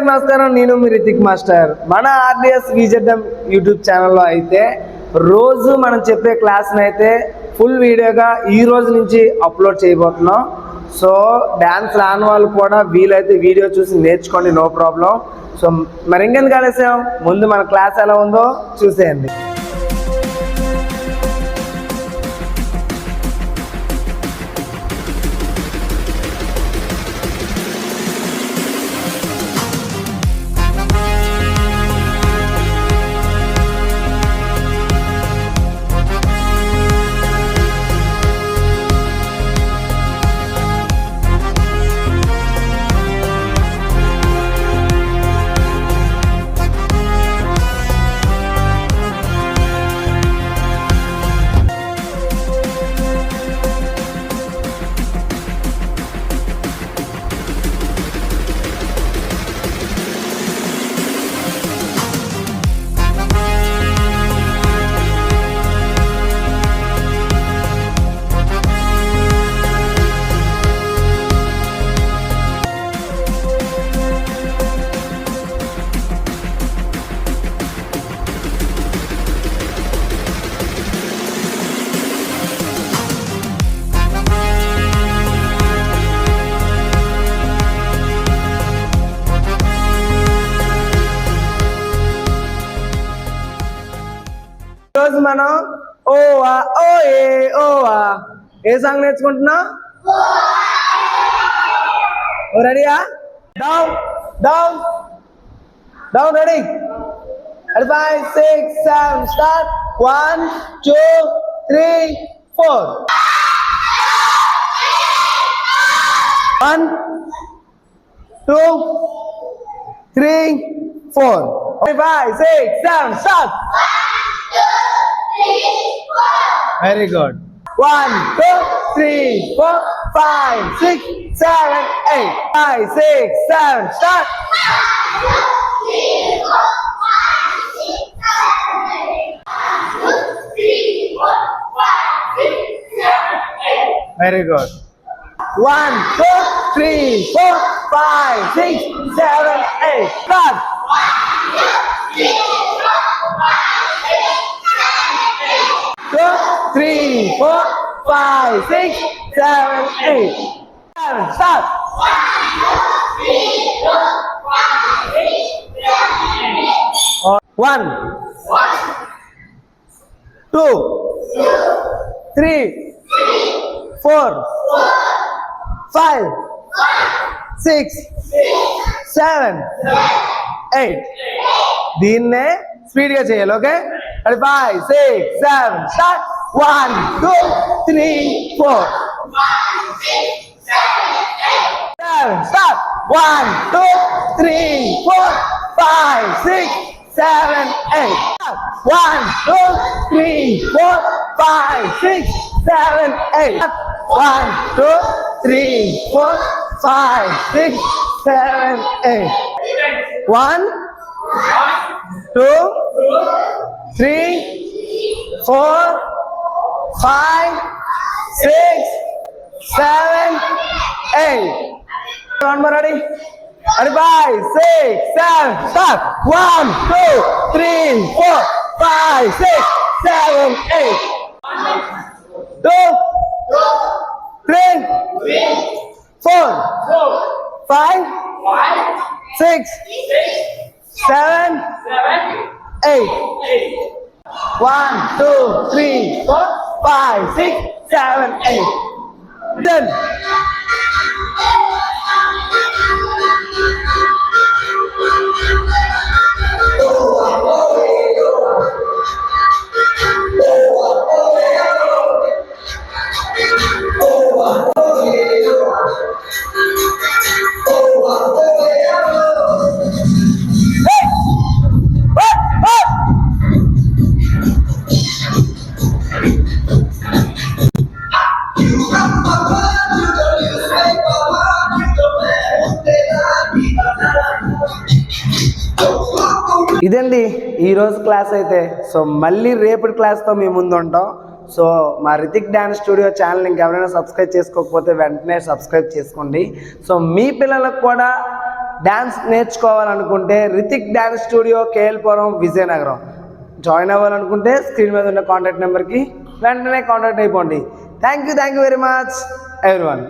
అందరికి నమస్కారం. నేను మీ రితిక్ మాస్టర్. మన ఆర్డిఎస్ విజెడ్ఎం యూట్యూబ్ ఛానల్లో అయితే రోజు మనం చెప్పే క్లాస్ని అయితే ఫుల్ వీడియోగా ఈ రోజు నుంచి అప్లోడ్ చేయబోతున్నాం. సో డ్యాన్స్ రాని వాళ్ళు కూడా వీలైతే వీడియో చూసి నేర్చుకోండి, నో ప్రాబ్లం. సో మరి ఇంకెందుకు ఆలస్యం, ముందు మన క్లాస్ ఎలా ఉందో చూసేయండి. ఈరోజు మనం ఓవా ఓఏ ఓవా ఏ సాంగ్ నేర్చుకుంటున్నాం? రెడీయా? Down down down. Ready? 5 6 7 start. 1 2 3 4. 1 2 3 4. 5 6 7 start. Very good. 1 2 3 4 5 6 7 8. 5 6 7 start. 1 2 3 4 5 6 7 8. 1 2 3 4 5 6 7 8. Very good. 1 2 3 4 5 6 7 8. Start. 1 2 3 4 5 6 2 3 4 5 6 7 8. 7 start. 1 2 3 4 5 6 7 8. 1 2 3 4 5 6 7 8. దీన్నే స్పీడ్గా చేయాలి. Okay? 5 6 7 start. 1 2 3 4 5 6 7 8. 7 start. 1 2 3 4 5 6 7 8. 1 2 3 4 5 6 7 8. 1 2 3 4 5 6 7 8. 1 2 3 4 5 6 7 8. One more. Ready? 5 6 7 start. 1 2 3 4 5 6 7 8. 2 3 4 5 6 7 8. 1 2 3 4 5 6 7 8. Done. ఇదండి ఈరోజు క్లాస్ అయితే. సో మళ్ళీ రేపటి క్లాస్తో మీ ముందు ఉంటాం. సో మా రితిక్ డ్యాన్స్ స్టూడియో ఛానల్ ఇంకెవరైనా సబ్స్క్రైబ్ చేసుకోకపోతే వెంటనే సబ్స్క్రైబ్ చేసుకోండి. సో మీ పిల్లలకు కూడా డ్యాన్స్ నేర్చుకోవాలనుకుంటే Rithik dance studio KLPuram Vizianagaram join అవ్వాలనుకుంటే స్క్రీన్ మీద ఉన్న కాంటాక్ట్ నెంబర్కి వెంటనే కాంటాక్ట్ అయిపోండి. Thank you very much everyone.